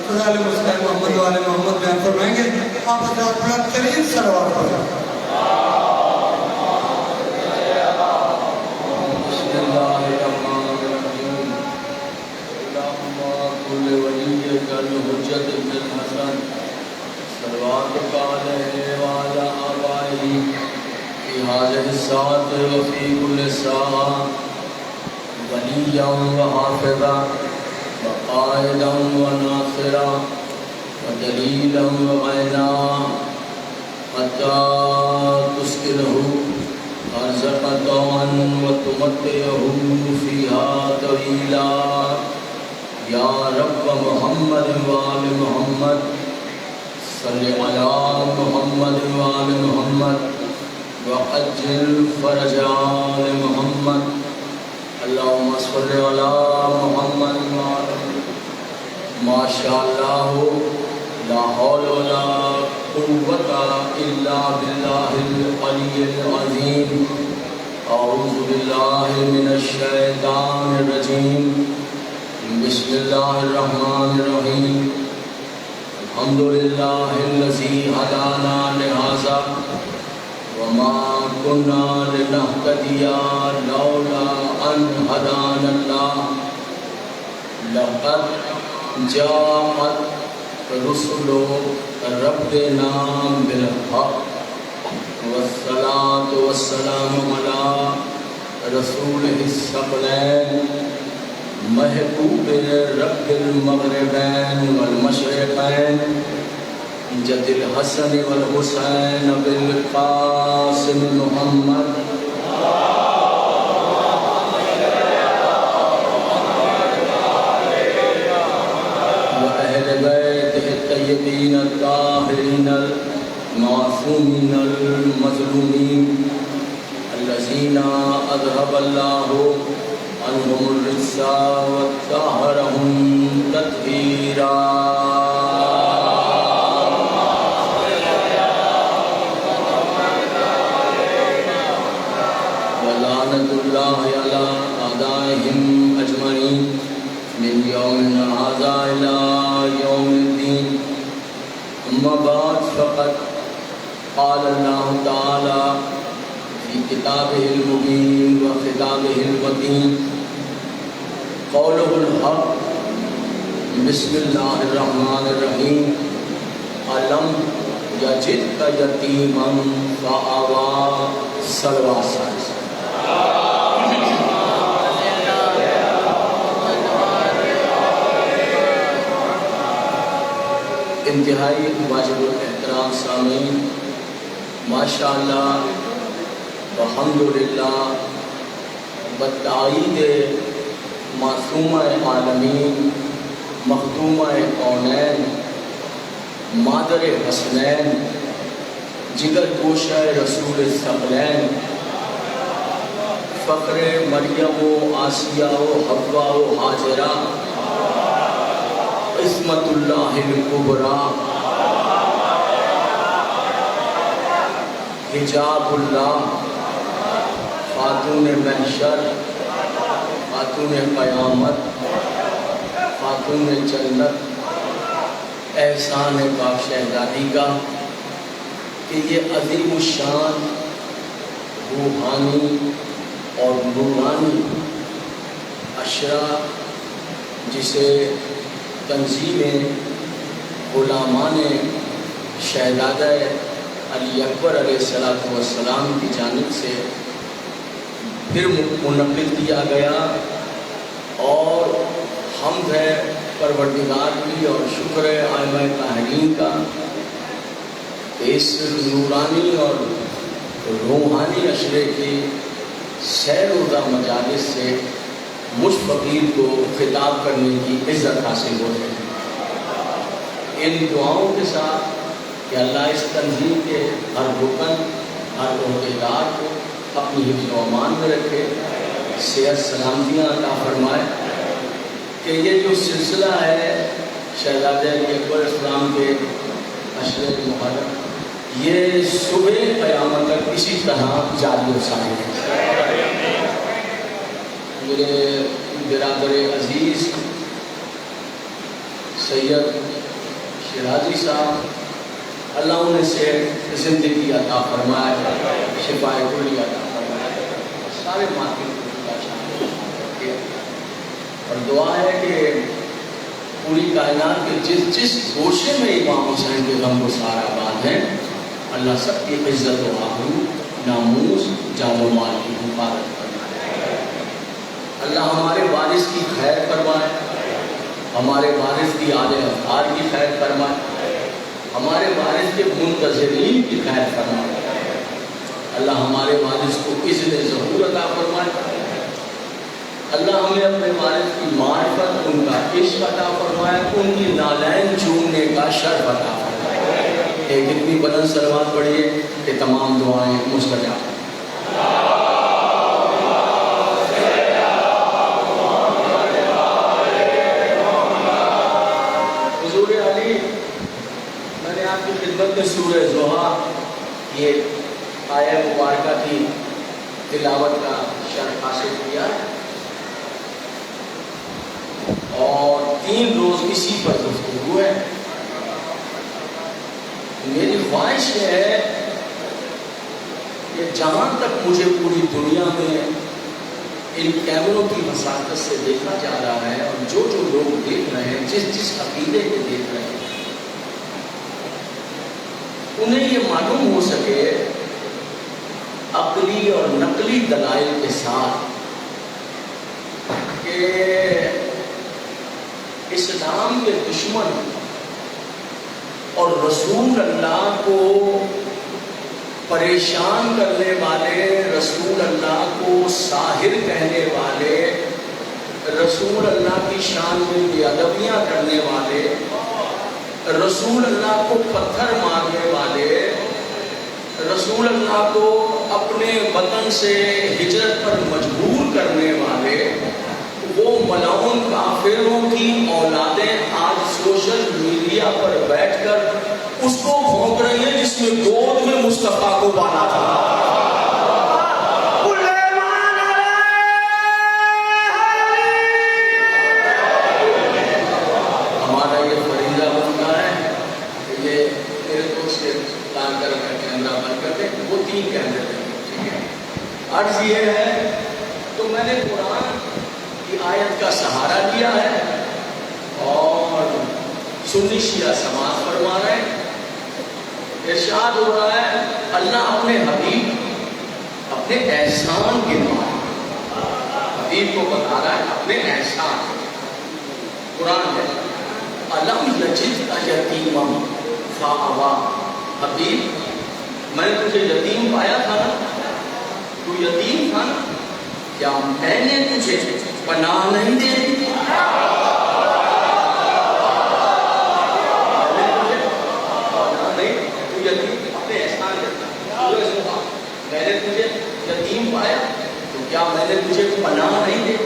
خدا علیہ وسلم محمد والے محمد بیان فرمائیں گے. آپ حضرات بلند ترین صلوات پڑھیں. هذه الساعة وفي كل ساعة وليا وحافظا وقائدا وناصرا ودليلا وعينا حتى تسكنه أرزق طوعا وتمتعه فيها طويلا يا رب محمد وآل محمد صل على محمد وآل محمد وعجل فرج آل محمد اللهم صل على محمد ما شاء الله لا حول ولا قوة إلا بالله العلي العظيم. أعوذ بالله من الشيطان الرجيم. بسم الله الرحمن الرحيم. الحمد لله الذي هدانا لهذا وما كنا لنهتدي لولا أن هدانا الله. لقد جاءت رسل ربنا بالحق والصلاة والسلام على رسوله الثقلين محبوب رب المغربين والمشرقين جد الحسن والحسين بالقاسم محمد وأهل بيته الطيبين الطاهرين المعصومين المظلومين الذين أذهب الله عنهم الرجس وطهرهم تطهيرا. الله على أعدائهم أجمعين من يوم هذا إلى يوم الدين. أما بعد فقد قال الله تعالى في كتابه المبين وخطابه المتين قوله الحق. بسم الله الرحمن الرحيم. ألم يجدك يتيما فآوى. صلوات انتہائی واجب الاحترام سامعین، ماشاءاللہ الحمدللہ بتائید معصومہ عالمین مخدومہ کونین مادر حسنین جگر گوشہ رسول ثقلین فخر مریم و آسیہ و حوا و حاجرہ عصمت اللہ الکبریٰ حجاب اللہ خاتون محشر خاتون قیامت خاتون جنت احسان پاک شہزادی کا کہ یہ عظیم الشان روحانی اور نورانی اشرا جسے تنظیم غلامان شہزادہ علی اکبر علیہ السلام کی جانب سے پھر منعقد کیا گیا، اور حمد ہے پروردگار کی اور شکر ہے ائمہ طاہرین کا اس نورانی اور روحانی اشرے کی سیر وردہ مجالس سے مجھ فقیر کو خطاب کرنے کی عزت حاصل ہو رہی ہے۔ ان دعاؤں کے ساتھ کہ اللہ اس تنظیم کے ہر رکن ہر عہدیدار کو اپنی حفظ و امان میں رکھے، صحت سلامتیاں عطا فرمائے، کہ یہ جو سلسلہ ہے شہزادہ علی اکبر اسلام کے عشرے محرم یہ صبح قیامت تک اسی طرح جاری و ساری ہے۔ میرے برادر عزیز سید شیرازی صاحب، اللہ انہیں سے زندگی عطا فرمائے، شفا کلی عطا فرمائے، سارے ماتی کا شان کیا، اور دعا ہے کہ پوری کائنات کے جس جس گوشے میں امام حسین کے غم گسار آباد ہیں، اللہ سب کی عزت و آبرو، ناموس، جان و مال کی حفاظت فرمائے، اللہ ہمارے وارث کی خیر فرمائے، ہمارے وارث کی آل افطار کی خیر فرمائے، ہمارے وارث کے منتظرین کی خیر فرمائے، اللہ ہمارے وارث کو اذن ظہور عطا فرمائے، اللہ ہمیں اپنے وارث کی معرفت، ان کا عشق عطا فرمائے، ان کی نالین چومنے کا شرف عطا فرمائے۔ ایک اتنی بلند صلوات پڑھیے کہ تمام دعائیں مستجاب۔ حضور علی، میں نے آپ کی خدمت میں سورہ ضحیٰ یہ آیہ مبارکہ کی تلاوت کا شرف حاصل کیا اور 3 روز اسی پر گفتگو ہے۔ میری خواہش ہے کہ جہاں تک مجھے پوری دنیا میں ان کیمروں کی وساطت سے دیکھا جا رہا ہے، اور جو جو لوگ دیکھ رہے ہیں، جس جس عقیدے کو دیکھ رہے ہیں، انہیں یہ معلوم ہو سکے عقلی اور نقلی دلائل کے ساتھ کہ اسلام کے دشمن اور رسول اللہ کو پریشان کرنے والے، رسول اللہ کو ساحر کہنے والے، رسول اللہ کی شان میں بے ادبیاں کرنے والے، رسول اللہ کو پتھر مارنے والے، رسول اللہ کو اپنے وطن سے ہجرت پر مجبور کرنے والے، وہ ملعون کافروں کی اولادیں آج سوشل میڈیا پر بیٹھ کر اس کو بھونک رہی ہیں جس میں گود میں مصطفیٰ کو بالا تھا۔ ہمارا یہ فریضہ بنتا ہے کہ یہ میرے دوست سے پلان کر کیمرہ بند کر دیں، وہ 3 کیمرے دیں، ٹھیک ہے؟ عرض یہ ہے، تو میں نے قرآن کی آیت کا سہارا لیا ہے اور سنی شیعہ سماعت فرما رہے ہیں۔ ارشاد ہو رہا ہے، اللہ اپنے حبیب اپنے احسان کے بارے حبیب کو بتا رہا ہے اپنے احسان۔ قرآن ہے، الم یجدک یتیما فآویٰ، حبیب میں نے تجھے یتیم پایا تھا نا، تو یتیم تھا نا، کیا میں نے تجھے پناہ نہیں دے دی؟ میں نے تجھے یتیم پایا تو کیا میں نے تجھے پناہ نہیں دے؟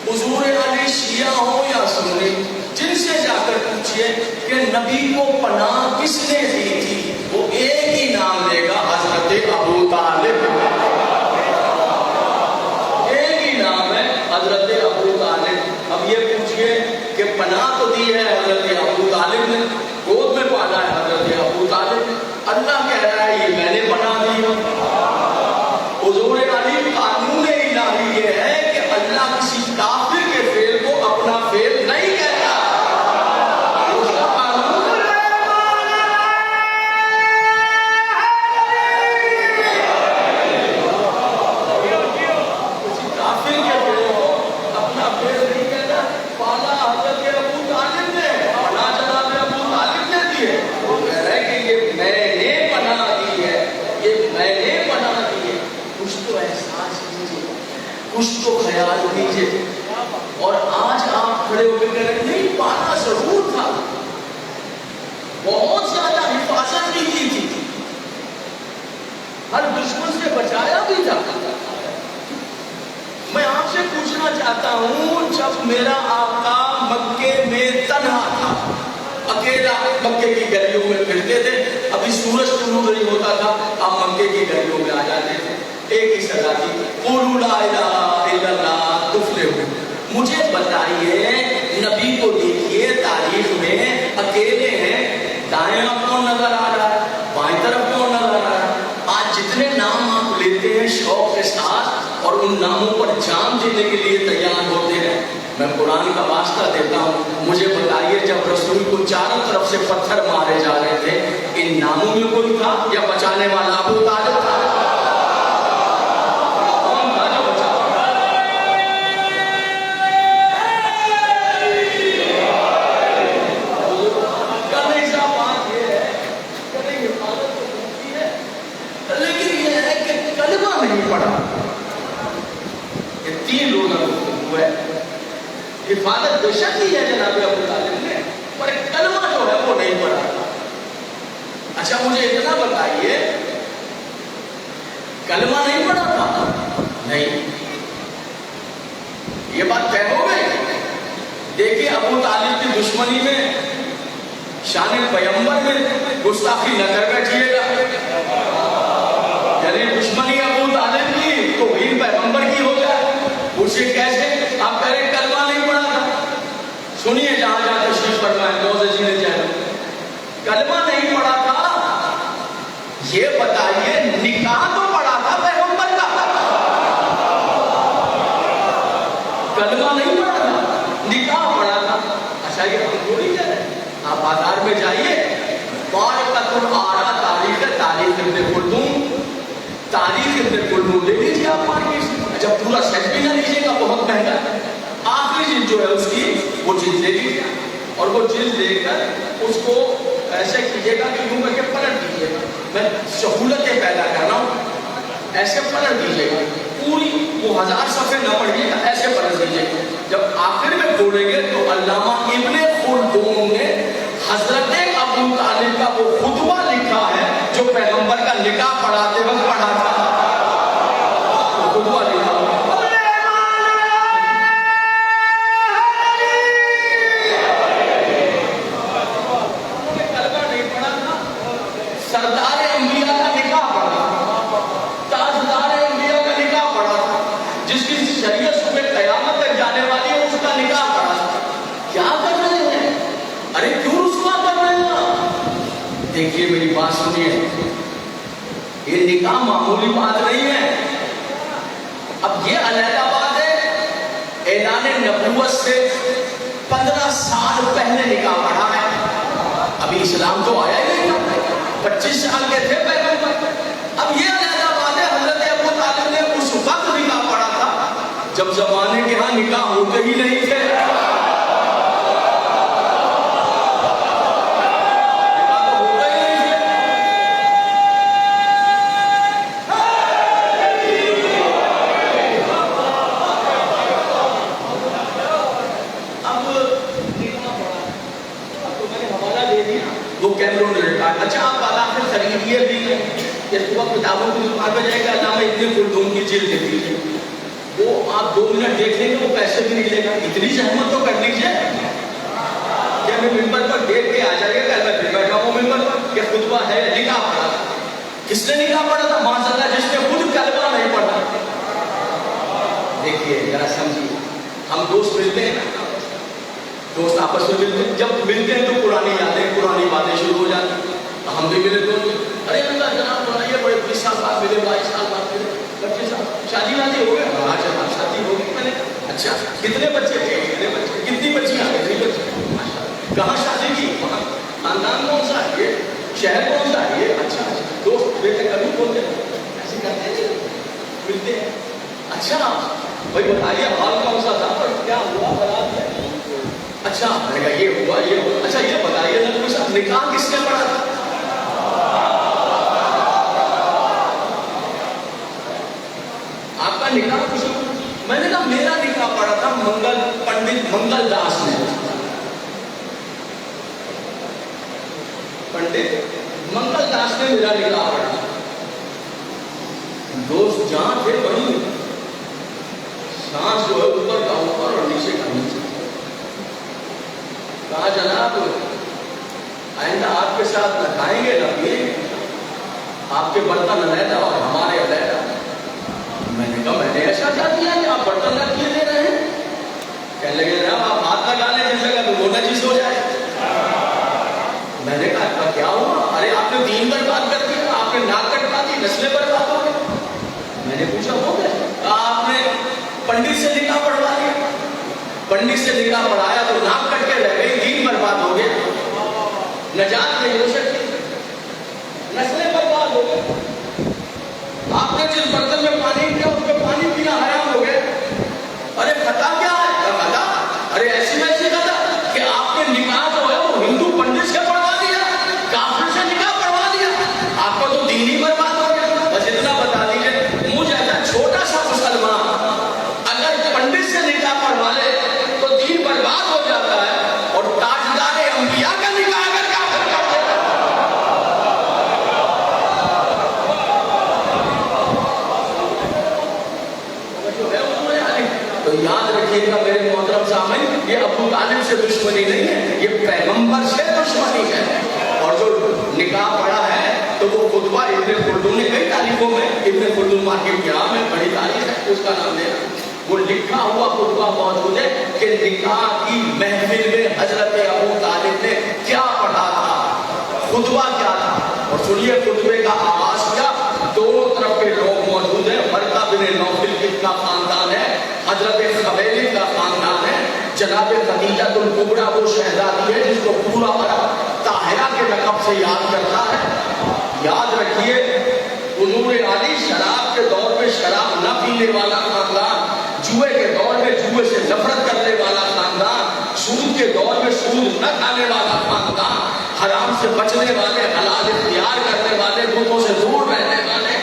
حضور علی شیعہ ہو یا سنی، جن سے جا کر پوچھئے کہ نبی کو پناہ کس نے دی تھی، وہ ایک ہی نام لے گا، حضرت ابو طالب۔ ایک ہی نام ہے، حضرت ابو طالب۔ اب یہ پوچھئے کہ پناہ تو دی ہے حضرت ابو طالب نے، گود میں پالا ہے حضرت ابو طالب نے، اللہ کہہ رہا ہے یہ میں نے پناہ دی ہے۔ حضور علی، قانون الہی یہ ہے کہ اللہ کسی کافر کے فعل کو اپنا فعل نہیں کہتا، اس کا قانون کسی کافر کے فعل کو اپنا فعل نہیں کہتا۔ پالا حضرت ابو طالب نے، پناہ جناب ابو طالب نے دی ہے، وہ کہہ رہے ہیں کہ یہ میں نے پناہ دی ہے، یہ میں نے پناہ دی ہے۔ کچھ تو احساس کیجیے، کچھ تو خیال کیجیے۔ اور آج آپ کھڑے ہو کے کہہ رہے ہیں نہیں، پانا ضرور تھا، بہت زیادہ حفاظت بھی کی تھی، ہر دشمن سے بچایا بھی تھا۔ میں آپ سے پوچھنا چاہتا ہوں، جب میرا آقا مکے میں تنہا تھا، اکیلا مکے کی گلیوں میں پھرتے تھے، ابھی سورج طلوع نہیں ہوتا تھا، آپ مکے کی گلیوں میں آ جاتے تھے، ایک ہی صدا تھی، قولوا لا الہ الا اللہ تفلحوا۔ مجھے بتائیے نبی کو دیکھیے تاریخ میں اکیلے ہیں، دائیں آپ کون نظر آ رہا ہے، بائیں طرف کون نظر آ رہا ہے؟ آج جتنے نام آپ لیتے ہیں شوق کے ساتھ اور ان ناموں پر جان دینے کے لیے تیار ہوتے ہیں، میں قرآن کا واسطہ دیتا ہوں، مجھے بتائیے جب رسول کو چاروں طرف سے پتھر مارے جا رہے تھے، ان ناموں میں کوئی تھا یا بچانے والا ابو طالب تھا؟ حفاظت بے شک ہی ہے جناب ابو طالب نے، پر کلمہ جو ہے وہ نہیں پڑھا۔ اچھا مجھے اتنا بتائیے، کلمہ نہیں پڑھا تھا؟ نہیں، یہ بات طے ہو گئی۔ دیکھیے ابو طالب کی دشمنی میں، شان پیغمبر میں گستاخی نہ کر بیٹھیے گا، یعنی دشمنی ابو طالب کی توہین پیغمبر کی ہو جائے، اسے کیسے آپ کہہ رہے کلمہ نہیں پڑھا تھا؟ سنیے جہاں جہاں تشریف فرمائے دوست جی نے جائے، کلمہ نہیں پڑھا تھا، یہ بتائیے نکاح تو پڑھا تھا پیغمبر کا، کلمہ نہیں پڑھا تھا، نکاح پڑھا تھا۔ اچھا یہ ہم تھوڑی کہہ رہے ہیں، آپ بازار میں جائیے، بارکۃ الآراء تاریخ ابن خلدون، تاریخ ابن خلدون لے لیجیے آپ مارکیٹ سے، اچھا پورا سیٹ بھی نہ لیجیے گا، بہت مہنگا ہے، آخری جلد جو ہے اس کی وہ جلد لے لیجیے اور وہ جلد لے کر اس کو ایسے کیجیے گا کہ یوں کر کے پلٹ دیجیے گا، میں سہولتیں پیدا کر رہا ہوں، ایسے پلٹ دیجیے گا، پوری وہ 1000 صفحے نہ پڑھیے گا، ایسے پلٹ دیجیے گا، جب آخر میں کھولیں گے تو علامہ ابن خلدون نے حضرت ابو طالب کا وہ خطبہ لکھا ہے جو پیغمبر کا نکاح پڑھاتے وقت پڑھا تھا، وہ خطبہ لکھا ہے۔ سردار انبیاء کا نکاح پڑھا تھا، تاجدار انبیاء کا نکاح پڑھا تھا، جس کی شریعت صبح قیامت تک جانے والی ہے اس کا نکاح پڑھا تھا۔ کیا کر رہے ہیں؟ ارے کیوں رسوا کر رہے ہیں؟ دیکھیے میری بات سنیے، یہ نکاح معمولی بات نہیں ہے۔ اب یہ علیحدہ بات ہے، اعلان نبوت سے 15 سال پہلے نکاح پڑھا ہے، ابھی اسلام تو آیا ہی نہیں تھا، 25 سال کے تھے پیغمبر۔ اب یہ علیحدہ بات ہے، حضرت ابو طالب نے اس وقت نکاح پڑھا تھا جب زمانے کے ہاں نکاح ہوتے ہی نہیں تھے، اچھا آپ آخر خریدیے بھی اس وقت کتابوں کی دکان پہ جائے گا، علامہ ابن خلدون کی جلد دے دیجیے، وہ آپ 2 منٹ دیکھ لیں گے، وہ پیسے بھی نہیں لے گا، اتنی زحمت تو کر لیجیے کہ ہمیں ممبر پر دیکھ کے آ جائیے گا، میں پھر بیٹھا ہوں ممبر پر، یہ خطبہ ہے، نکاح پڑھا تھا۔ کس نے نکاح پڑھا تھا؟ ماشاء اللہ جس نے خود کلمہ نہیں پڑھا۔ دیکھیے ذرا سمجھیے، ہم دوست ملتے ہیں نا، دوست آپس میں ملتے ہیں، جب ملتے ہیں تو پرانی یادیں پرانی باتیں شروع ہو جاتی ہیں، ہم بھی ملے تو ارے اللہ جناب بنائیے، بڑے 20 سال بعد ملے، 22 سال بعد ملے، 25 سال شادی وادی ہو گئے، ہاں جناب شادی ہو گئی، میں نے اچھا کتنے بچے تھے؟ کتنے بچے؟ کتنی بچیاں؟ کتنی بچی؟ کہاں شادی کی؟ خاندان کون سا ہے؟ یہ شہر کون سا ہے؟ یہ اچھا دوست بیٹے کبھی بولتے ایسے کرتے ہیں، ملتے ہیں، اچھا بھائی بتائیے حال کون سا تھا اور کیا ہوا برات ہے؟ اچھا میں نے کہا یہ ہوا یہ ہوا، اچھا یہ بتائیے نبی صاحب نکاح کس نے پڑھا تھا؟ آپ کا نکاح کچھ؟ میں نے کہا میرا نکاح پڑھا تھا پنڈت منگل داس نے، پنڈت منگل داس نے میرا نکاح پڑھا۔ دوست جہاں تھے وہیں سانس جو ہے اوپر کا اوپر اور نیچے کا نیچے۔ کہا جناب آئندہ آپ کے ساتھ نہ کھائیں گے نہ پیئیں گے، آپ کے برتن علیحدہ اور ہمارے علیحدہ۔ میں نے کہا میں نے ایسا کیا کیا کہ آپ برتن نہ کیے دے رہے ہیں؟ کہنے لگے جناب آپ ہاتھ لگا لیں نجس ہو جائے. میں نے کہا کیا ہوا؟ ارے آپ نے دین برباد کر دیا, آپ نے ناک کٹوا دی, نسلیں برباد ہو گئی. میں نے پوچھا ہو گیا؟ آپ نے پنڈت سے نکاح پڑھوا دیا. پنڈت سے نکاح پڑھایا تو ناک کٹ کے رہ گئی, دین برباد ہو گیا, نجات نہیں ہو سکتی, نسلیں برباد ہو گئی. آپ نے جس برتن میں پانی پیا اس میں پانی پینا حرام ہو گیا. ارے خطا کیا ہے؟ خطا ارے ایسی ویسی خطا کہ آپ نے نکاح جو ہے وہ ہندو پنڈت سے پڑھوا دیا, کافر سے نکاح پڑھوا دیا, آپ کو تو دین ہی برباد ہو گیا. بس اتنا بتا دیجیے, مجھ ایسا چھوٹا سا مسلمان اگر پنڈت سے نکاح پڑھوا لے تو دین برباد ہو جاتا ہے, اور تاجدار انبیاء کا نکاح اگر کافر کر دے تو یاد رکھیے گا میرے محترم سامنے, یہ ابو طالب سے دشمنی نہیں ہے, یہ پیغمبر سے دشمنی ہے. اور جو نکاح پڑھا ہے تو وہ خطبہ ابن خلدون نے کئی تاریخوں میں, ابن خلدون مارکیٹ کی میں بڑی تاریخ ہے اس کا نام دے, وہ لکھا ہوا خطبہ موجود ہے کہ نکاح کی محفل میں حضرت ابو طالب نے کیا پڑھا تھا, خطبہ کیا تھا. اور سنیے خطبے کا آغاز کیا, دونوں طرف کے لوگ موجود ہیں, ورقہ بن نوفل کا خاندان ہے, حضرت خویلد کا خاندان ہے, جناب خدیجہ الکبریٰ وہ شہزادی ہے جس کو پورا عرب طاہرہ کے لقب سے یاد کرتا ہے. یاد رکھیے حضور علی شراب کے دور میں شراب نہ پینے والا خاندان, جوئے کے دور میں جوئے سے نفرت کرنے والا خاندان, سود کے دور میں سود نہ کھانے والا خاندان, حرام سے بچنے والے, حلال اختیار کرنے والے, بتوں سے دور رہنے والے,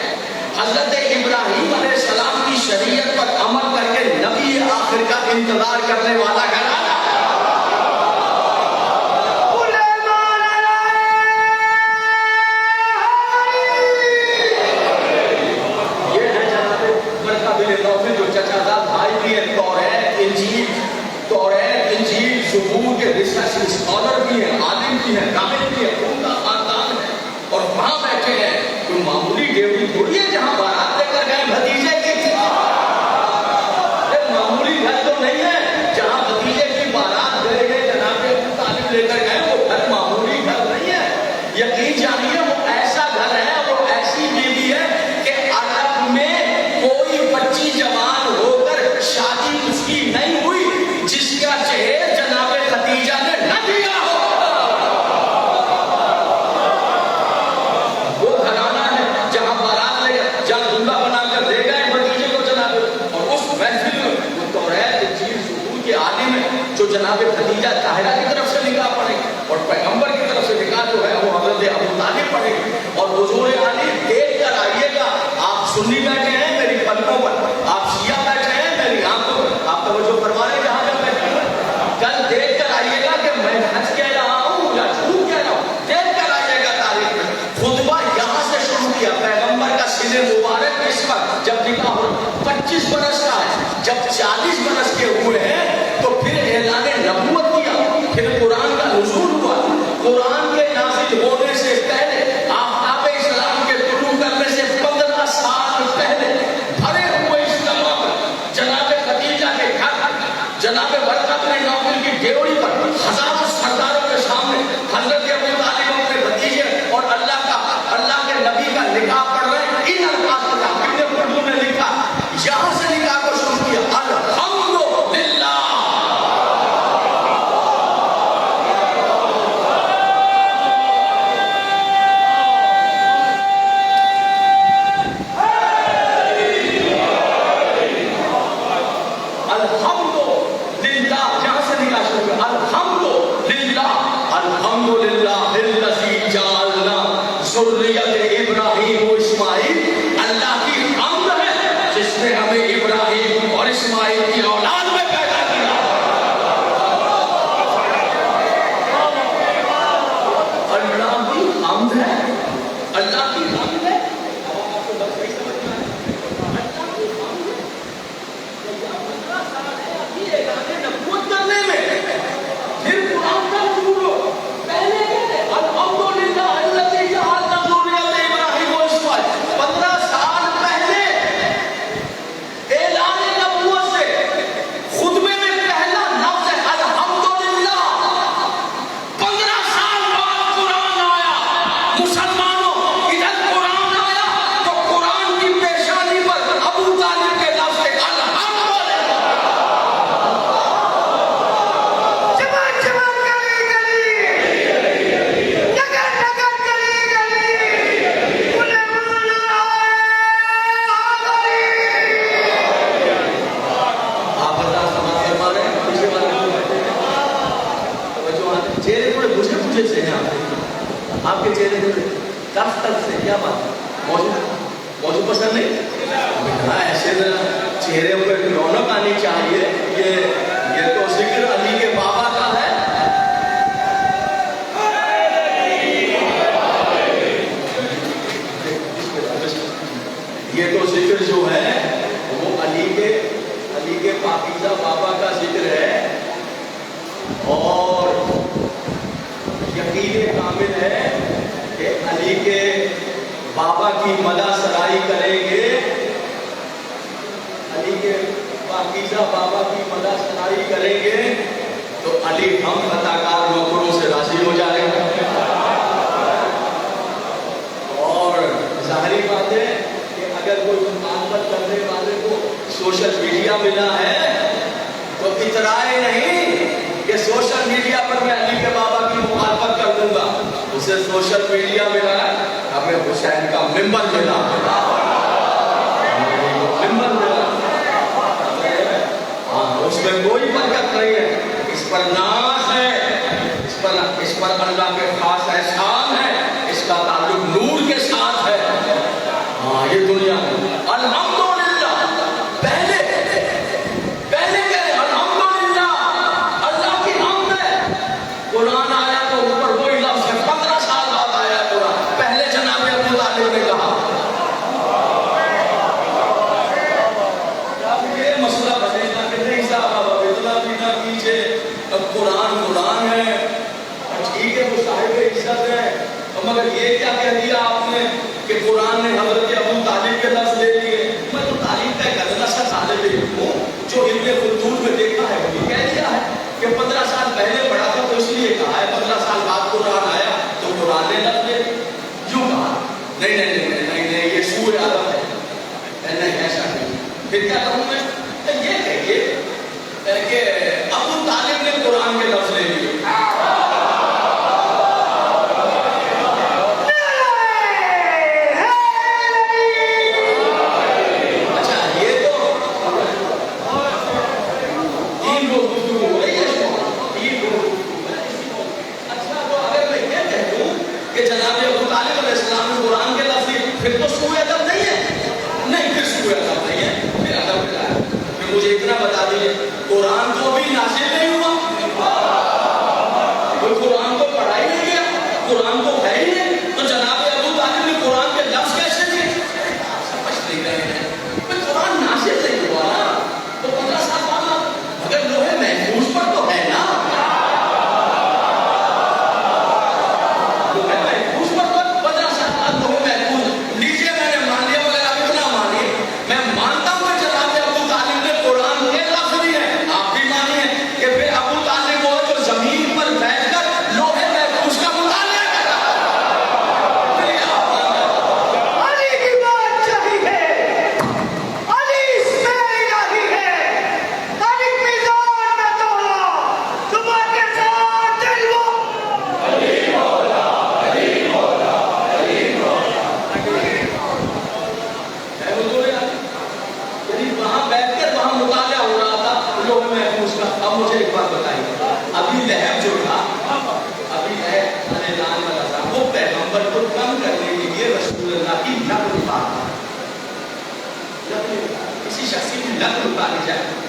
حضرت ابراہیم علیہ السلام کی شریعت پر عمل کر کے نبی آخر کا انتظار کرنے والا گھرانہ. یہ ہے جناب ورقہ بن نوفل جو چچا زاد بھائی بھی ہیں, توریت انجیل زبور کے ریسرچ اسکالر بھی ہیں, عالم بھی ہیں, راہب بھی ہیں, ان کا خاندان ہے, اور وہاں بیٹھے ہیں. کوئی معمولی ڈیوٹی تھوڑی ہے جہاں بارات لے کر گئے بھتیجے کی, معمولی گھر تو نہیں ہے جہاں بھتیجے کی بارات لے گئے جناب ابو طالب لے کر گئے, وہ گھر معمولی گھر نہیں ہے. یقین جانیے وہ ایسا گھر ہے, وہ ایسی بیوی ہے کہ عرب میں کوئی بچی جوان ہو کر شادی اس کی نہیں ہوئی جس کا جہیز جناب خدیجہ نے نہ دیا ہو. وہ گھرانہ ہے جہاں بارات لے گئے, جہاں دلہا بنا کر دے گئے بھتیجے کو جناب, اور اس محفل میں وہ توریت انجیل زبور کے عالم ہے جو جناب خدیجہ طاہرہ کی طرف سے نکاح پڑھے, اور پیغمبر کی طرف سے نکاح جو ہے وہ حضرت ابو طالب پڑھے. اور حضور علی دیکھ کر آئیے گا, آپ سنی بیٹھے ہیں میری پلکوں پر, آپ شیعہ بیٹھے ہیں میری آنکھوں پر, آپ توجہ فرما رہے جہاں جب بیٹھے ہیں, کل دیکھ کر آئیے گا کہ میں سچ کہہ رہا ہوں یا جھوٹ کہہ رہا ہوں, دیکھ کر آئیے گا تاریخ میں. خطبہ یہاں سے شروع کیا, پیغمبر کا سن مبارک اس وقت جب نکاح ہو 25 برس کا ہے, جب 40 برس کے ہوئے ہیں تو پھر اعلان نبوت کیا, پھر قرآن کا نزول ہوا. قرآن کے نازل ہونے سے پہلے, آفتاب اسلام کے طلوع کرنے سے 15 سال پہلے بھرے ہوئے اجتماع پر جناب خدیجہ کے گھر, جناب ورقہ بن نوفل کی ڈیوڑی پر ہزاروں سرداروں کے سامنے حضرت ابو طالب اپنے بھتیجے اور اللہ کے نبی کا نکاح پڑھ رہے ہیں. ان الفاظ کا ابن خلدون نے لکھا, یہاں سے نکاح کو شروع کیا, الحمدللہ. ابراہیم و اسماعیل, اللہ کی حمد ہے جس نے ہمیں ابراہیم اور اسماعیل کی اولاد میں پیدا کیا. اللہ کی حمد ہے, اللہ کی حمد ہے. نبوت کرنے میں پھر قرآن کا نزول ہو, پہلے الحمدللہ الذی جعل ذریۃ ٹھنڈ جیسے ہیں آپ کے چہرے پہ کف تک سے کیا بات ہے؟ موضوع پسند نہیں؟ ایسے چہرے پہ رونق آنی چاہیے. یہ تو ذکر علی کے بابا کا ہے. یہ تو ذکر جو ہے وہ علی کے پاکیزہ بابا کا ذکر ہے. اور یقین کامل ہے کہ علی کے بابا کی مدح سرائی کریں گے, علی کے پاکیزہ بابا کی مدح سرائی کریں گے تو علی ہم عطاکار نوکروں سے راضی ہو جائے گا. اور ظاہری بات ہے کہ اگر کوئی مخالفت کرنے والے کو سوشل میڈیا ملا ہے تو اترائے نہیں کہ سوشل میڈیا پر میں علی کے بابا کی مخالفت کر دوں گا. اسے سوشل میڈیا ملا ہے, ہمیں حسین کا ممبر ملا, ممبر ملا. ہاں, اس میں کوئی برکت نہیں ہے, اس پر ناز ہے, اس پر اللہ کے خاص احسان ہے, اس کا تعلق نور کے ساتھ ہے. ہاں, یہ دنیا ہے. الحمدللہ پہلے الحمدللہ اللہ کی حمد ہے. قرآن آیا تو اوپر کوئی لفظ ہے, 15 سال بعد آیا قرآن. پہلے جناب ابو طالب نے کہا. یہ مسئلہ بنے گا کہ نہیں صاحب اب اتنا بھی نہ کیجیے, اب قرآن ہے, ٹھیک ہے وہ صاحب عزت ہے, مگر یہ کیا کہہ دیا آپ نے کہ قرآن نے حضرت ابو طالب کے لفظ لے لیے. میں تو تعلیم کا ایک ادنا سا طالب علم ہوں, جو ابن خلدون میں دیکھا ہے وہی کہہ دیا ہے کہ 15 سال پہلے پڑھا تھا تو اس لیے کہا ہے, 15 سال بعد قرآن آیا تو قرآن نے لفظ لے یوں کہا. نہیں, یہ سوء ادب ہے, نہیں ایسا نہیں. پھر کیا کروں میں؟ یہ کہیے کہ ابو طالب نے قرآن کے لفظ لے لیے. پھر تو سوء ادب نہیں ہے, نہیں پھر سوء ادب نہیں ہے, پھر ادب کیا ہے؟ پھر مجھے اتنا بتا دیجیے, قرآن تو ابھی نازل نہیں ہوا, کوئی قرآن تو پڑھا ہی نہیں گیا, قرآن تو ہے ہی نہیں, تو جناب ابو طالب نے قرآن کے لفظ کیسے دیے؟ سمجھ نہیں رہے ہیں. قرآن نازل نہیں ہوا نا, تو 15 سال بعد مگر لوہے محفوظ پر تو ہے نا,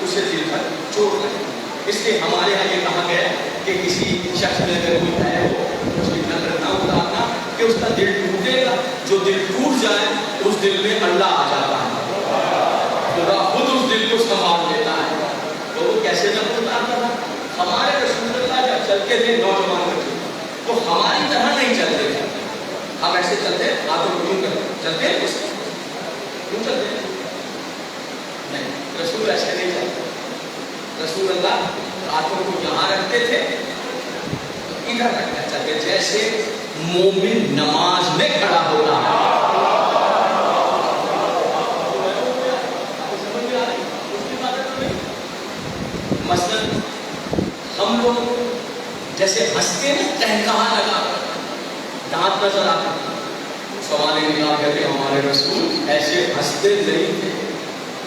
اسے دل پر چوٹ لگے. اس لیے ہمارے یہاں یہ کہا گیا کہ کسی شخص میں اگر کوئی ہے ہو اس کی نظر نہ اتارنا کہ اس کا دل ٹوٹے گا. جو دل ٹوٹ جائے اس دل میں اللہ آ جاتا ہے, خدا خود اس دل کو سنبھال لیتا ہے. تو وہ کیسے نظر اتارتا تھا؟ ہمارے رسول اللہ جب چلتے تھے نوجوان بچے تو ہماری طرح نہیں چلتے تھے. ہم ایسے چلتے ہاتھوں کو یوں کرتے چلتے ہیں, اس کیوں چلتے ہیں؟ نہیں, رسول ایسے نہیں چلتے. رسول اللہ ہاتھوں کو یہاں رکھتے تھے, ادھر رکھنا چاہتے جیسے مومن نماز میں کھڑا ہوتا ہے. مثلاً ہم لوگ جیسے ہنستے ہیں, کہا لگا دانت نظر آتے, سوال نکال کہتے ہمارے رسول ایسے ہنستے نہیں تھے.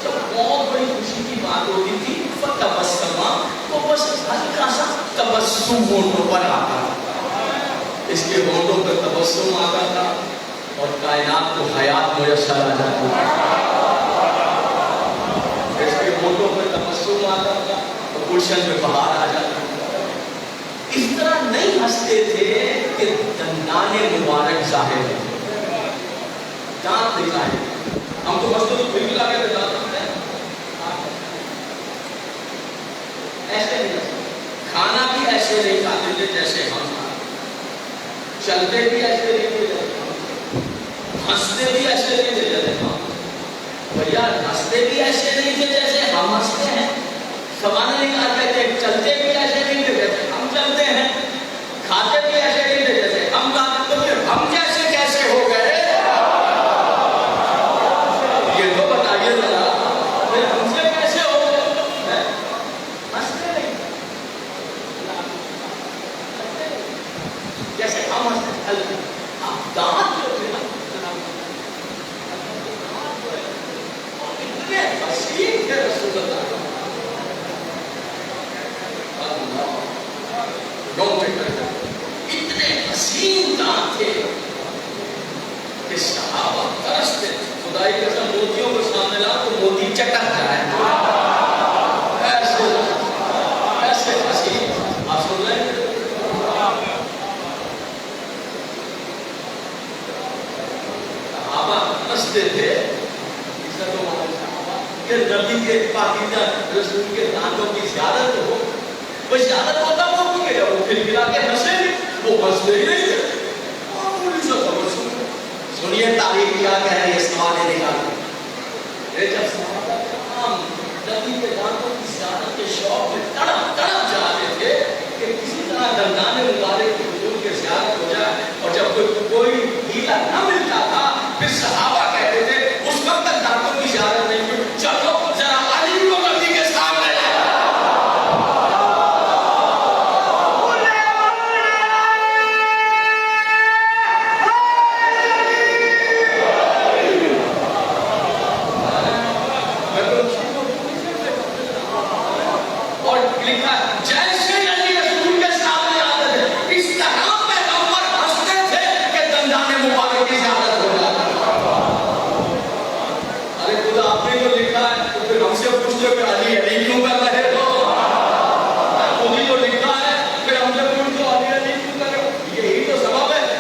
جب بہت بڑی خوشی کی بات ہوتی تھی فتبسما, تو بس ہلکا سا تبسم ہونٹوں پر آتا. اس کے ہونٹوں پر تبسم آتا تھا اور کائنات کو حیات میسر آ جاتی تھی. اس کے ہونٹوں پر تبسم آتا تھا اور گلشن میں بہار آ جاتی تھی. اس طرح نہیں ہنستے تھے کہ دندان مبارک ظاہر ہوتے، دانت نہیں ظاہر. ہم تو ہنستے تو پھر بھی لا کے دانت ہوتے ہیں. ایسے نہیں ہنستے. کھانا بھی ایسے نہیں کھاتے تھے جیسے ہم کھاتے، چلتے بھی ایسے نہیں تھے جیسے ہم، ہنستے بھی ایسے نہیں تھے جیسے ہم. بھیا ہنستے بھی ایسے نہیں تھے جیسے ہم ہنستے ہیں. سمانے نہیں کھاتے تھے، چلتے بھی ایسے نہیں تھے جیسے ہم چلتے ہیں، کھاتے بھی ایسے نہیں تھے جیسے ہم کھاتے. تو پھر ہم جیسے کیسے ہو گئے یہ تو بتائیے ذرا. پھر ہم سے کیسے ہو گئے؟ ہنستے نہیں جیسے ہم ہنستے. اب دانت جو تھے نا اتنے حسین تھے رسول اللہ اتنے حسین دانت تھے کہ صحابہ ترستے. خدائی قسم موتیوں کو سامنے لا تو موتی چٹک جائے. ایسے ایسے حسین. آپ سن رہے ہیں؟ صحابہ ترستے تھے کہ نبی کے پاکیزہ رسول کے دانتوں کی زیارت ہو. وہ زیارت ہوتا وہ کہ وہ پھر ملا کے ہنسے بھی، وہ ہنستے ہی نہیں تھے. سنیے تاریخ کیا کہہ رہی ہے سوال نکالے. جب صحابہ کرام نبی کے دانتوں کی زیارت کے شوق میں تڑپ تڑپ جاتے تھے کہ کسی طرح دندان مبارک کے حضور کے زیارت ہو جائے. اور جب کوئی ہیلا نہ ملتا تھا پھر صحابہ کہتے تھے اس وقت تک دانتوں کی زیارت نہیں ہوئی، چلو ذرا علی کو نبی کے سامنے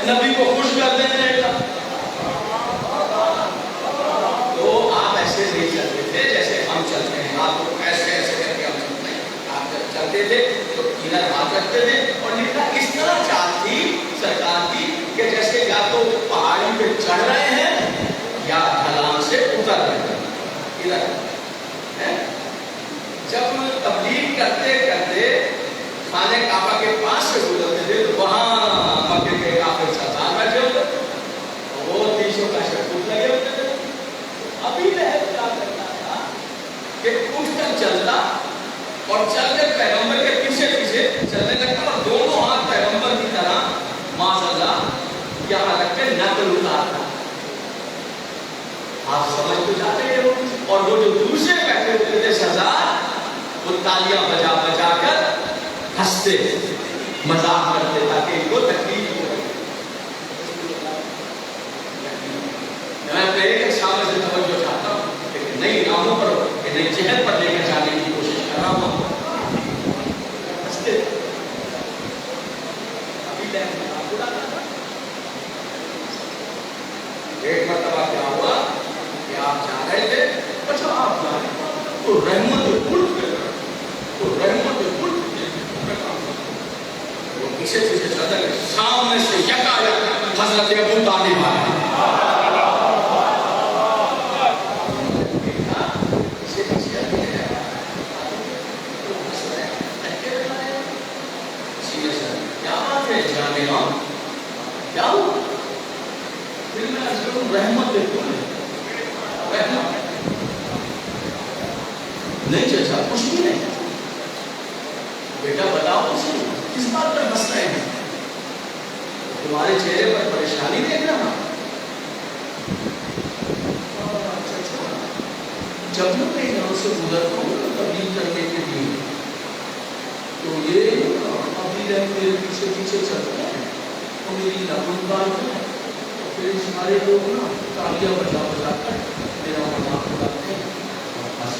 نبی کو خوش کر دینے کا. تو آپ ایسے نہیں چلتے تھے جیسے ہم چلتے ہیں. آپ کو ایسے ایسے کر کے ہم چلتے ہیں. آپ جب چلتے تھے تو ادھر ہاتھ رکھتے تھے اور لکھا اس طرح چال تھی سرکار کی کہ جیسے یا تو پہاڑی پہ چڑھ رہے ہیں یا ڈھلان سے اتر رہے ہیں. ادھر جب تبلیغ کرتے کرتے خانہ کعبہ کے پاس سے گزرتے تھے تو وہاں مکے کے کافر سردار بیٹھے ہوتے تھے، وہ تیسوں کا شکوت لگے ہوتے تھے. ابھی لہر کیا کرتا تھا کہ اٹھ کر چلتا اور چل کر پیغمبر کے پیچھے پیچھے چلنے لگتا اور دونوں ہاتھ پیغمبر کی طرح معاذ اللہ یہاں رکھ کے نقل اتارتا. آپ سمجھ تو جاتے ہیں. اور وہ جو دوسرے بیٹھے ہوتے تھے سردار وہ تالیاں بجا بجا کر ہنستے مذاق کرتے تاکہ ان کو تکلیف ہو. میں پہلے ایک شامل سے توجہ چاہتا ہوں کہ نئی راہوں پر کہ نئی چہر پر لے کر جانے کی کوشش کر رہا ہوں. ہنستے ابھی ایک مرتبہ کیا ہوا کہ آپ جا رہے تھے. اچھا آپ جا رہے تھے تو رحمت ملک تو رحمت ملک پیچھے پیچھے چلتا ہے. سامنے سے یکا یک حضرت ابو طالب آئے. کیا بات ہے جانے ہاں کیا ہوا؟ پھر میں رحمت رحمت نہیں چاچا کچھ بھی نہیں. بیٹا بتاؤ مجھے کس بات پر ہنس رہے ہیں؟ تمہارے چہرے پر پریشانی دیکھ رہا. جب میں یہاں سے گزرتا ہوں تبلیغ کرنے کے لیے تو یہ ابھی میرے پیچھے پیچھے چلتا ہے اور میری پھر سارے لوگ نا تالیاں بجا بجا کر میرا مذاق اڑاتے ہیں اور بس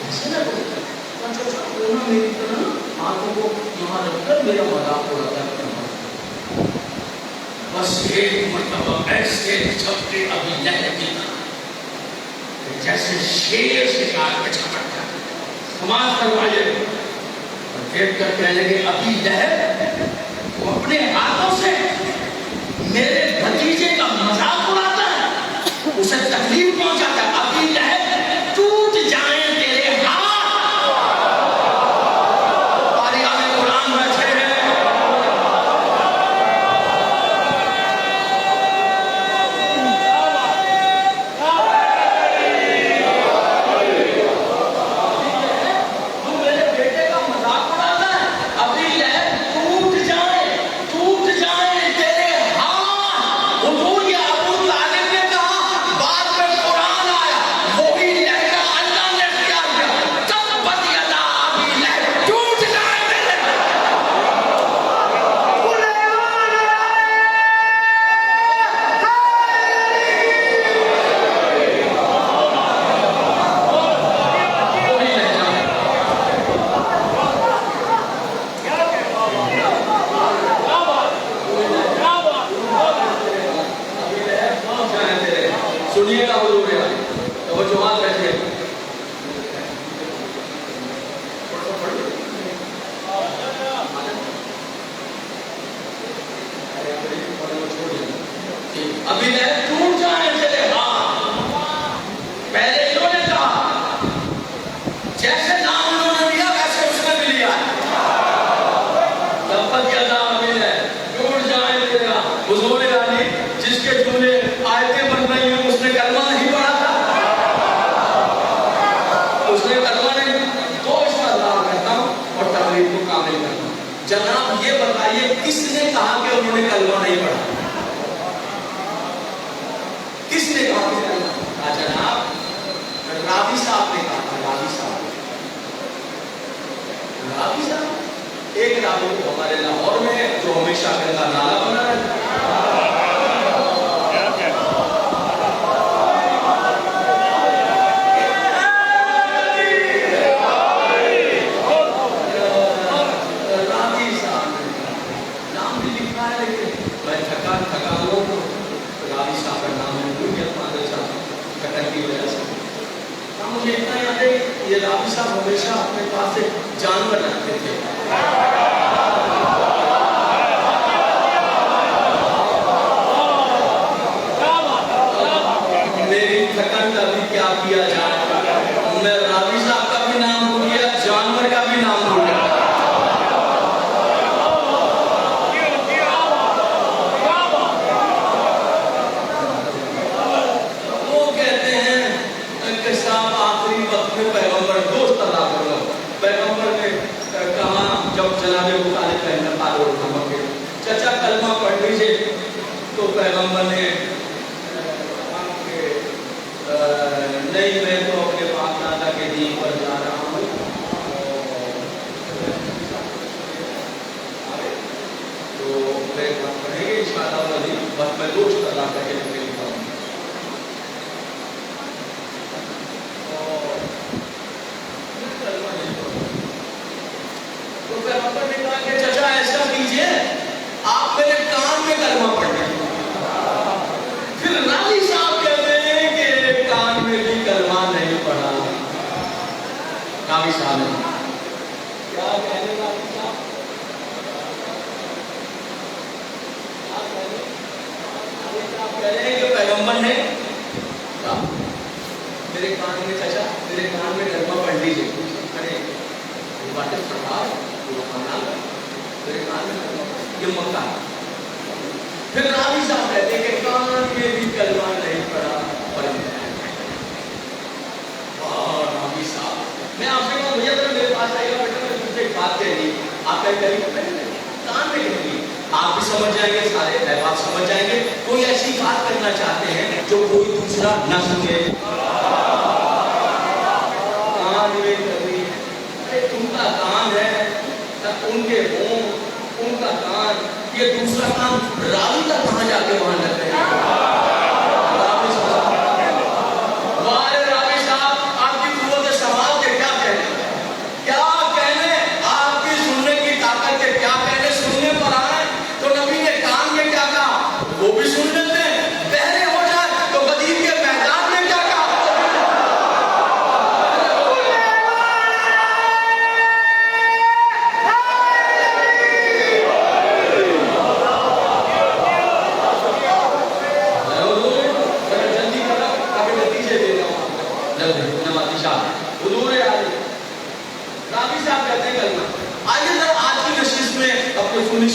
ایسے نہ کرو نا میری طرح ہاتھوں کو یہاں رکھ کر میرا مذاق اڑاتا ہے. بس ایک مرتبہ ایسے چھپتے ابھی لہر کی جیسے شیر شکار پہ چھپٹتا سماج کروائے اور دیکھ کر کہنے لگے ابھی لہر وہ اپنے ہاتھوں سے میرے بھتیجے کا مذاق اڑاتا ہے اسے تکلیف پہنچاتا ہے. ابھی لہر ٹوٹ جائیں تیرے ہاتھ اور یہ قرآن بیٹھے ہیں. سنیے گا حضور توجہات بیٹھے ابھی لہر ٹوٹ جائیں تیرے ہاتھ. پہلے انہوں نے کہا جیسے نام انہوں نے لیا ویسے اس نے بھی لیا. لفظ کیا تھا ابھی لہر ٹوٹ جائیں تیرے ہاتھ. حضور علی جس کے جملے آیتیں بن رہی ہیں اس نے کلمہ نہیں پڑھا تھا. اس نے کلمہ نہیں تو اس کا اللہ کہتا ہوں اور تقریر کو کامل کرتا ہوں. جناب یہ بتائیے کس نے کہا کہ انہوں نے کلمہ نہیں پڑھا؟ کس نے کہا کہ کلمہ؟ جناب راوی صاحب نے کہا تھا. راوی صاحب ایک راوی ہمارے لاہور میں ہے جو ہمیشہ گنگا نالا بنا رہتا ہے. مجھے اتنا یاد ہے یہ راوی صاحب ہمیشہ اپنے پاس ایک جانور رکھتے تھے. میری تھکن کا بھی کیا کیا جائے میں راوی صاحب کا بھی نام بھول گیا جانور کا بھی نام بھول گیا. چچا کلمہ پڑھ لیجیے تو پیغمبر نے نہیں میں تو اپنے باپ دادا کے دین پر جا رہا ہوں. تو میں پڑھیں گے انشاءاللہ بس میں دوست اللہ کر کے لکھتا ہوں. تو پیغمبر نے کہا کہ چچا ایسا کیجیے آپ میرے کان میں کلمہ پڑھ لیں. پھر راوی صاحب کہتے ہیں کہ کان میں بھی کلمہ نہیں پڑھا. راوی صاحب نے کیا کہنے راوی صاحب کہہ رہے ہیں کہ پیغمبر نے میرے کان میں چچا میرے کان میں کلمہ پڑھ لیجیے. ارے باتیں پڑھا میرے کان میں یہ مکہ. پھر راوی صاحب کہتے ہیں کہ کان میں بھی کلمہ نہیں پڑھا. راوی صاحب میں آپ سے کہوں بھیا اگر میرے پاس آئے گا بیٹا میں تجھ سے ایک بات کہنی آپ کا کان میں کہنی آپ بھی سمجھ جائیں گے سارے احباب سمجھ جائیں گے. کوئی ایسی بات کرنا چاہتے ہیں جو کوئی دوسرا نہ سنے. کان میں کرنی ان کا کان ہے ان کے منہ ان کا کان یہ دوسرا کام راوی تک کہاں جا کے وہاں لگ رہے ہیں. راوی صاحب، ہمارے راوی صاحب آپ کی قوت سماعت کے کیا کہنے، آپ کی سننے کی طاقت کے کیا کہنے. سننے پر آئے تو نبی نے کان میں کیا کہا وہ بھی سن لیتے ہیں، بہرے ہو جائے تو غدیر کے میدان میں کیا کہا.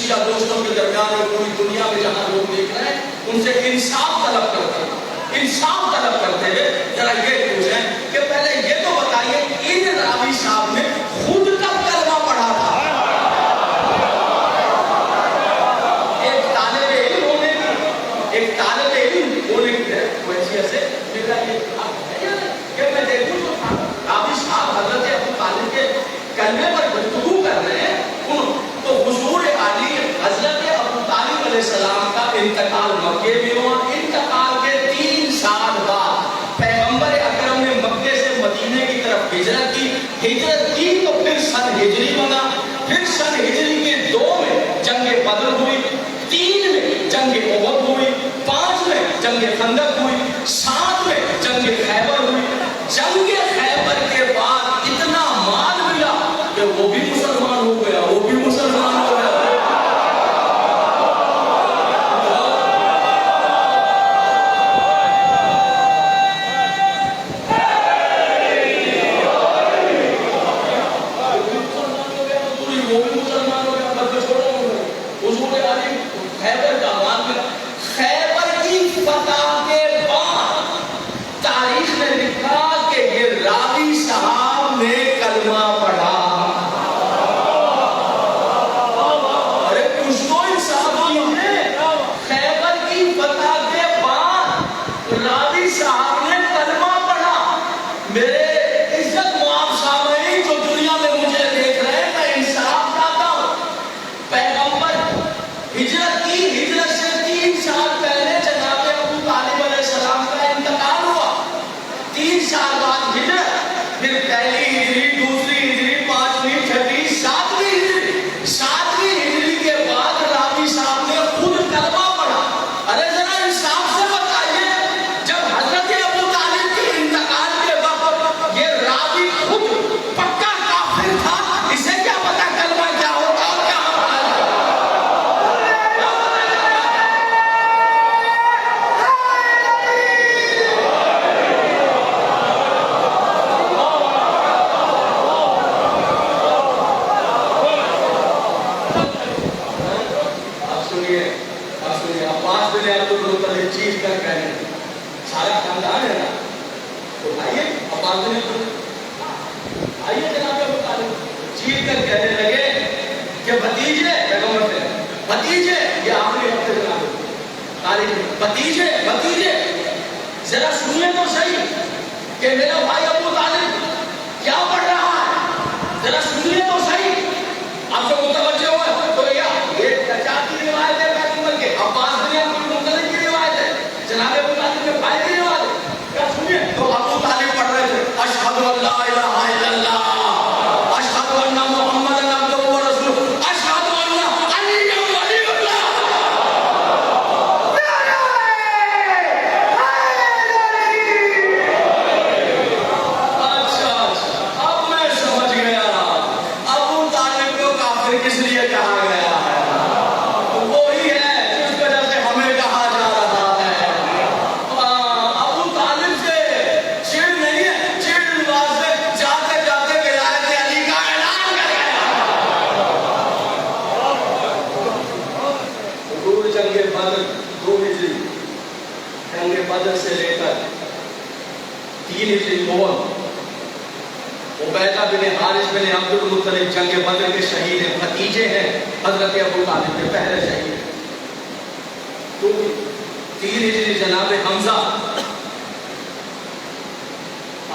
شیعہ دوستوں کے درمیان اور پوری دنیا میں جہاں لوگ دیکھ رہے ہیں ان سے انصاف طلب کرتے ہیں ذرا یہ پوچھیں کہ پہلے یہ تو بتائیے ان راوی صاحب نے خود کب کلمہ پڑھا تھا. ایک طالب علم ہونے کی حیثیت سے کہ میں دیکھوں تو راوی صاحب حضرت ابو طالب کے کلمے پر گفتگو کر رہے ہیں. تو حضور علی حضرت ابو طالب علیہ السلام کا انتقال مکے میں ہوا. انتقال کے 3 سال بعد پیغمبر اکرم نے مکے سے مدینے کی طرف ہجرت کی تو پھر سن ہجری بنا. پھر سن ہجری کے 2 میں جنگ بدر ہوئی، 3 میں جنگ احد ہوئی، 5 میں جنگ خندق ہوئی، 7 میں جنگ خیبر ہوئی. جنگ خیبر کے بعد اتنا مال ملا کہ وہ بھی مسلمان ہو گیا. بھتیجے ذرا سنیے تو صحیح کہ میرا بھائی ابو طالب کیا پڑھ رہا ہے. ذرا سنیے تو صحیح. آپ کو متوجہ ہوا تو یہ چچا کی روایت ہے پیغمبر کے، عباس بن عبد المطلب کی روایت ہے، جناب ابو طالب کے بھائی کی روایت ہے. کیا سنیے تو ابو طالب پڑھ رہے تھے اشہد ان لا الہ الا اللہ اشہد ان محمد عبدہ و رسولہ اشہد ان علی ولی اللہ. کس لیے کہا گیا ہے؟ وہی ہے جس وجہ سے ہمیں کہا جا رہا ہے. ابو طالب سے چڑ نہیں ہے، چڑ لباس سے جاتے جاتے ولایت علی کا اعلان کر گیا. حضور جنگ بدر 2 ہجری، جنگ بدر سے لے کر 3 ہجری عبیدہ بن حارث بن عبد المطلب جنگ بدر کے شہید ہیں، بھتیجے ہیں حضرت ابو طالب کے پہلے شہید ہیں. 3 ہجری جناب حمزہ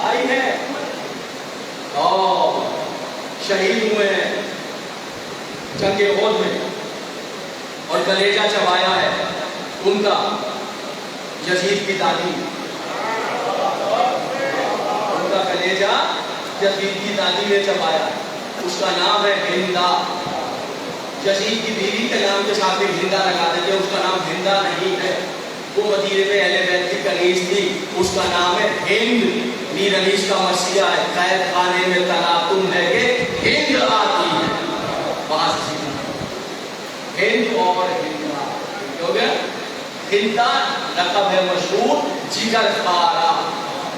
آئی ہیں اور شہید ہوئے ہیں جنگ احد میں. اور ہندا یزید کی دادی، ان کا کلیجہ یزید کی دادی نے چبایا، اس کا نام ہے ہندا۔ یزید کی بیوی کے نام کے ساتھ بھی ہندا لگا دیتے، اس کا نام ہندا نہیں ہے، وہ مدینے میں اہل بیت کی کنیز تھی، اس کا نام ہے ہند۔ میر انیس کا مرثیہ ہے، قید خانے میں تلاطم ہے کہ ہند آتی ہے، بات ہند اور ہندا ہو گیا۔ ہندا لقب ہے مشہور جگر خارا۔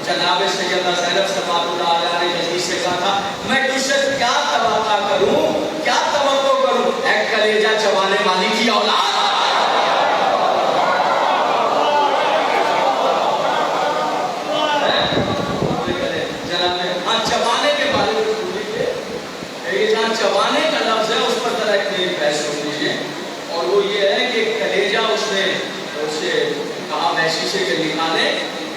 جناب سیدہ زینب صلوات اللہ علیہ نے یزید سے کہا تھا میں تجھ سے کیا توقع کروں، کیا توقع کروں، اے کلیجہ چبانے والی کی اولاد۔ چبانے کے بارے میں سن لیجیے، یہ جہاں چبانے کا لفظ ہے اس پر ذرا ایک میری بحث سن لیجیے، اور وہ یہ ہے کہ کلیجہ اس نے اسے کہا میں شیشے کے نکالے،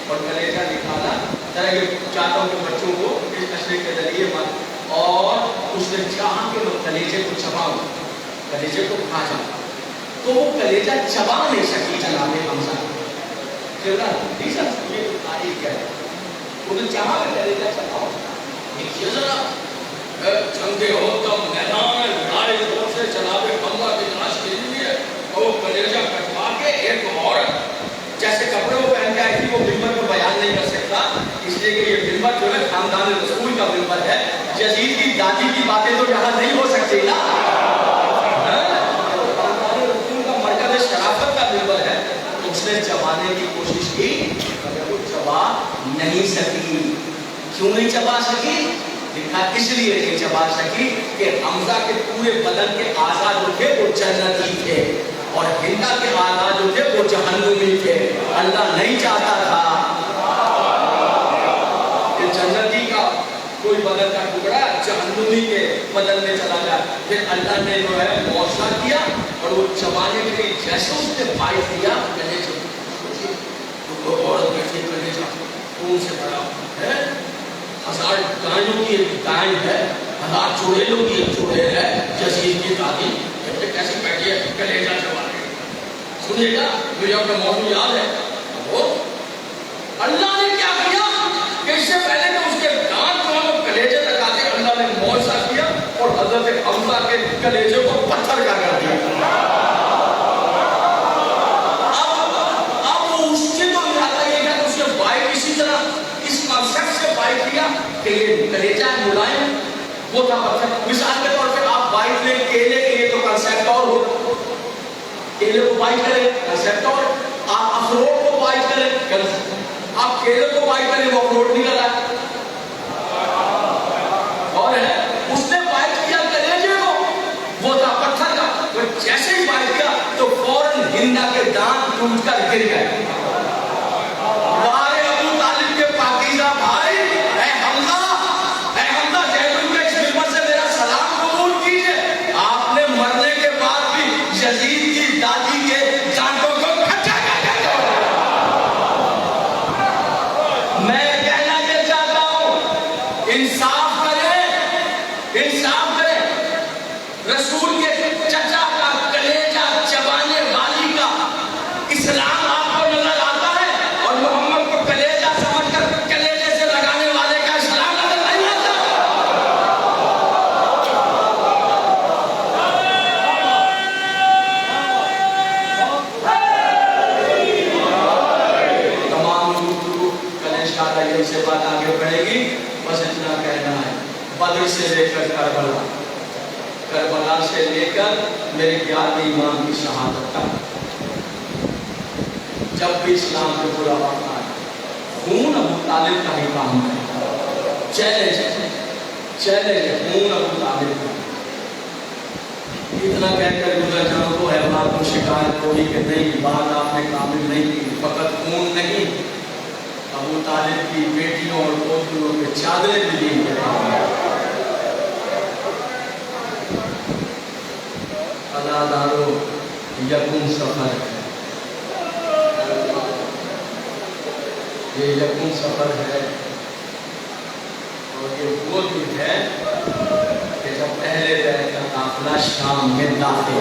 اور کلیجہ نکالا، ذرا یہ چاہتا ہوں کہ بچوں کو اس تشریح کے ذریعے مت، اور اس نے چاہا کہ میں کلیجے کو چباؤں، کلیجے کو کھا جاؤں، تو وہ کلیجہ چبا نہیں سکی جناب حمزہ، یہ تاریخ ہے، انہوں نے چاہا کہ کلیجہ چباؤں۔ دیکھیے ذرا جنگ ہوتم میدان میں لڑائی زور سے جناب حمزہ کی لاش کے لیے اور وہ کلیجہ کٹوا کے ایک عورت جیسے کپڑے وہ پہن کے آئی تھی، وہ منبر کو بیان نہیں کر سکتا، اس لیے کہ یہ منبر جو ہے خاندان رسول کا منبر ہے، یزید کی دادی کی باتیں تو یہاں نہیں ہو سکتی نا، خاندان رسول کا مرکز شرافت کا منبر ہے، تو اس نے چبانے کی کوشش کی مگر وہ چبا نہیں سکی۔ کیوں نہیں چبا سکی؟ لکھا اس لیے نہیں چبا سکی کہ حمزہ کے پورے بدن کے اعضاء جو تھے وہ جنتی تھے، اور ہندا کے اعضاء جو تھے وہ جہنمی تھے۔ اللہ نہیں چاہتا تھا کہ جنتی کا کوئی بدن کا ٹکڑا جہنمی کے بدن میں چلا جائے، پھر اللہ نے جو ہے معاوضہ کیا، اور وہ چبانے کے لیے جیسے اس نے بائٹ دیا، عورت بیٹھی کلیجہ خون سے بڑا ہے، 1000 گائنوں کی ایک گائن ہے، 1000 چوڑیلوں کی ایک چوڑیل ہے، یزید کی دادی کیسی بیٹھی ہے کلیجہ چبا رہی ہے۔ سنیے گا مجھے اپنا موضوع یاد ہے، وہ اللہ نے کیا کیا کہ اس سے پہلے کہ اس کے دانت جو ہے وہ کلیجے تک آتے، اللہ نے معاوضہ کیا اور حضرت حمزہ کے کلیجے کو پتھر کا کر دیا۔ کہ یہ کلیجہ ملائم وہ تھا پتھر، مثال کے طور پہ آپ بائٹ لیں کیلے کے لیے تو کنسیپٹ اور ہو، کیلے کو بائٹ کریں کنسیپٹ، اور آپ اخروٹ کو بائٹ کریں، آپ کیلے کو بائٹ کریں وہ اخروٹ نکل آئے، اور ہے اس نے بائٹ کیا کلیجے کو، وہ تھا پتھر کا، جیسے ہی بائٹ کیا تو فوراً ہندا کے دانت ٹوٹ کر گر گئے۔ ابو طالب کے پاکیزہ بھائی یزید کی دادی کے جانٹوں کو کھچا کر میں کہنا یہ چاہتا ہوں انصاف کریں، انصاف کریں، رسول کے چچا کا کلیجہ چبانے والی کا اسلام آپ کو نظر آتا ہے، اور محمد کو کلیجہ سمجھ کر کلیجے سے لگانے والے کا اسلام نظر نہیں آتا۔ یہی سے بات آگے بڑھے گی، بس اتنا کہنا ہے، بدر سے لے کر کربلا، کربلا سے لے کر میرے یاد امام کی شہادت تک، جب بھی اسلام میں برا وقت آئے خون ابو طالب کا ہی کام ہے، چیلنج ہے خون ابو طالب کا۔ اتنا کہہ کر گزر جاؤں تو احباب کو شکایت ہوگی کہ نہیں بات آپ نے کامل نہیں کی، فقط خون نہیں، ابو طالب کی بیٹیوں اور پوتریوں کے چادریں بھی لی گئیں۔ ادادارو یکم سفر ہے، یہ یکم سفر ہے، اور یہ وہ دن ہے کہ جب پہلے بیت کا قافلہ شام میں داخل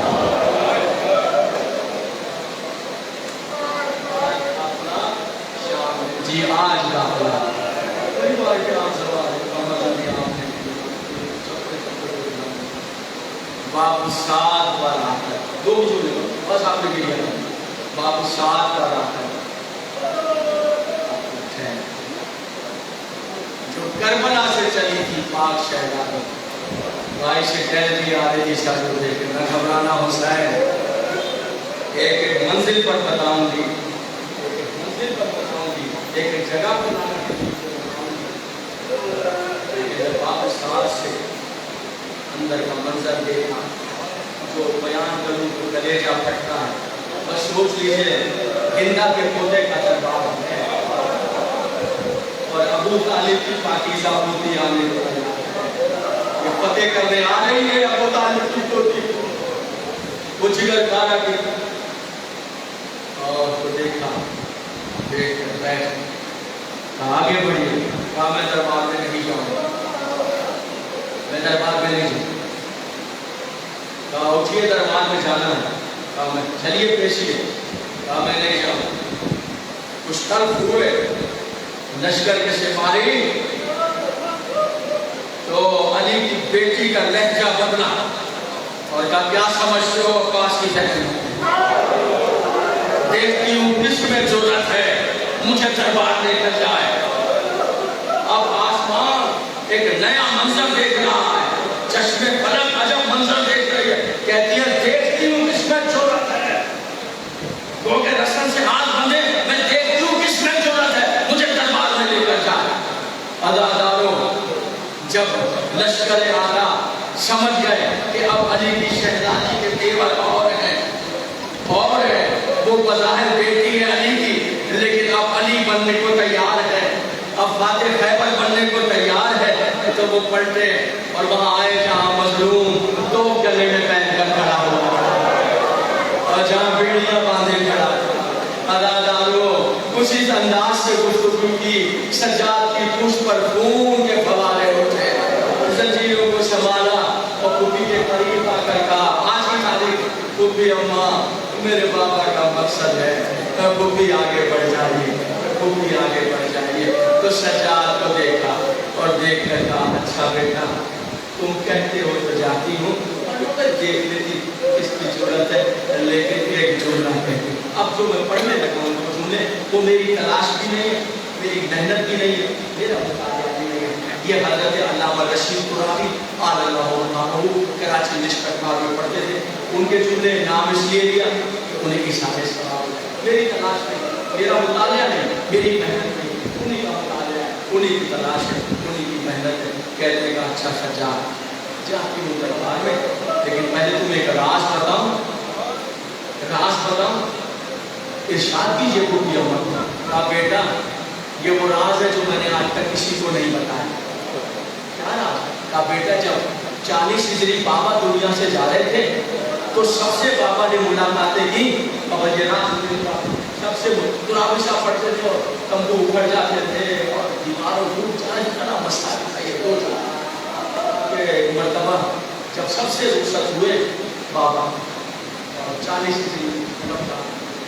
سب گیا باپ ساتھ کا رہا ہے جو کربلا سے چلی تھی پاک شہزادی بھائی سے کہہ دیا آدھے جی شاہدو دیکھ نہ گھبرانا حسین ایک منزل پر بتاؤں گی ایک جگہ پر جب آپ ساتھ سے اندر کا منظر دیکھا جو بیان کروں تو کلیجہ پھٹتا ہے بس سوچ لیجیے ہندا کے پودے کا دربار ہے اور ابو طالب کی پاکیزہ پوتی آنے یہ فتح کرنے آ رہی ہے ابو طالب کی پوتی وہ جگر کارا کی اور تو دیکھا دیکھ کر بیٹھ کہا آگے بڑھیے کہا میں دربار میں نہیں جاؤں میں دربار میں نہیں جاؤں کہا اٹھیے دربار میں جانا ہے کہا میں چلیے پیشیے کہا میں نہیں جاؤں کچھ طرف ہوئے لشکر کے سپاہی تو علی کی بیٹی کا لہجہ بدلا اور کہا کیا سمجھتے ہو عباس کی تحریر دیکھتی ہوں کس میں ضرورت ہے مجھے دربار لے کر جائے اب آسمان ایک نیا منظر دیکھ رہا ہے چشم فلک عجب منظر دیکھ رہی ہے کہتی ہے دیکھتی ہوں کس میں ضرورت ہے وہ کہ رسن سے ہاتھ بندھے میں دیکھتی ہوں کس میں ضرورت ہے مجھے دربار میں لے کر جائے اداداروں جب لشکر آگا سمجھ گئے کہ اب علی کی شہزادی کے تیور اور ہیں وہ بظاہر بیٹی ہے علی کی لیکن اب علی بننے کو تیار ہے اب فاتح خیبر بننے کو تیار ہے تو وہ پلٹے اور وہاں آئے جہاں مظلوم تو گلے میں پہن کر کھڑا ہوا اور جہاں بیڑیاں باندھے کھڑا اداداروں کچھ اس انداز سے گفتگو کی سجاد کی پشت پر خون کے فوارے اٹھے زنجیروں کو سنبھالا اور پھوپھی کے قریب آ کر کہا آج کی تاریخ پھوپھی اماں میرے بابا کا مقصد ہے پھوپھی آگے بڑھ جائیے پھوپھی آگے بڑھ جائیے تو سجاد کو دیکھا اور دیکھ کر کہا اچھا بیٹا تم کہتے ہو تو جاتی ہوں دیکھ لیتی اس کی ضرورت ہے لیکن ایک جملہ ہے اب جو میں پڑھنے لگا ہوں وہ جملے وہ میری تلاش بھی نہیں ہے میری محنت بھی نہیں ہے میرا مطالعہ بھی نہیں ہے یہ حضرت علامہ رشید قرآنی آل اللہ عنہ کراچی نشکت مار میں پڑھتے تھے ان کے جملے نام اس لیے لیا کہ انہیں اشارے سوال میری تلاش نہیں میرا مطالعہ نہیں میری محنت نہیں انہیں کا مطالعہ ہے انہیں کی تلاش ہے انہیں کی محنت ہے کہتے کا اچھا سجا جاتی ہوں دربار میں لیکن پہلے تمہیں ایک راز بتاؤں ارشاد کیجیے کو بھی عمر کہا بیٹا یہ وہ راز ہے جو میں نے آج تک کسی کو نہیں بتایا کیا راز کہا بیٹا جب 40 ہجری بابا دنیا سے جا رہے تھے تو سب سے بابا نے ملاقاتیں کی اور یہ راز سب سے ترابشہ پڑھتے تھے اور تمبو اکھڑ جاتے تھے اور دیواروں ڈوب جانا اتنا مسئلہ تھا یہ دو کہ مرتبہ جب سب سے رخصت ہوئے بابا 40 ہجری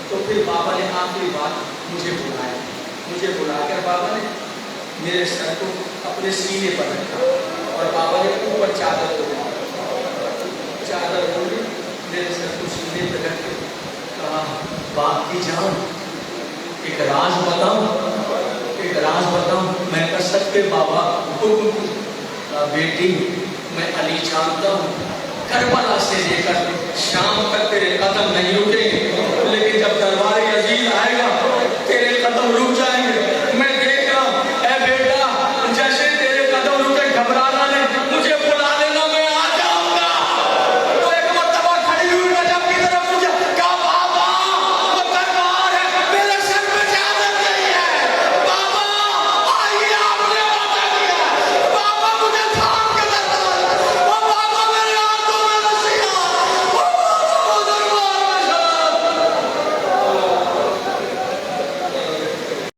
تو پھر بابا نے آخری بات مجھے بلا کر بابا نے میرے سر کو اپنے سینے پر رکھا اور بابا نے اوپر چادر اوڑھی میرے سر کو سینے پر رکھ کے کہا باپ کی جان ایک راز بتاؤں میں کہا سچ پہ بابا بیٹی میں علی جانتا ہوں کربلا سے لے کر شام تک تیرے قدم نہیں رکے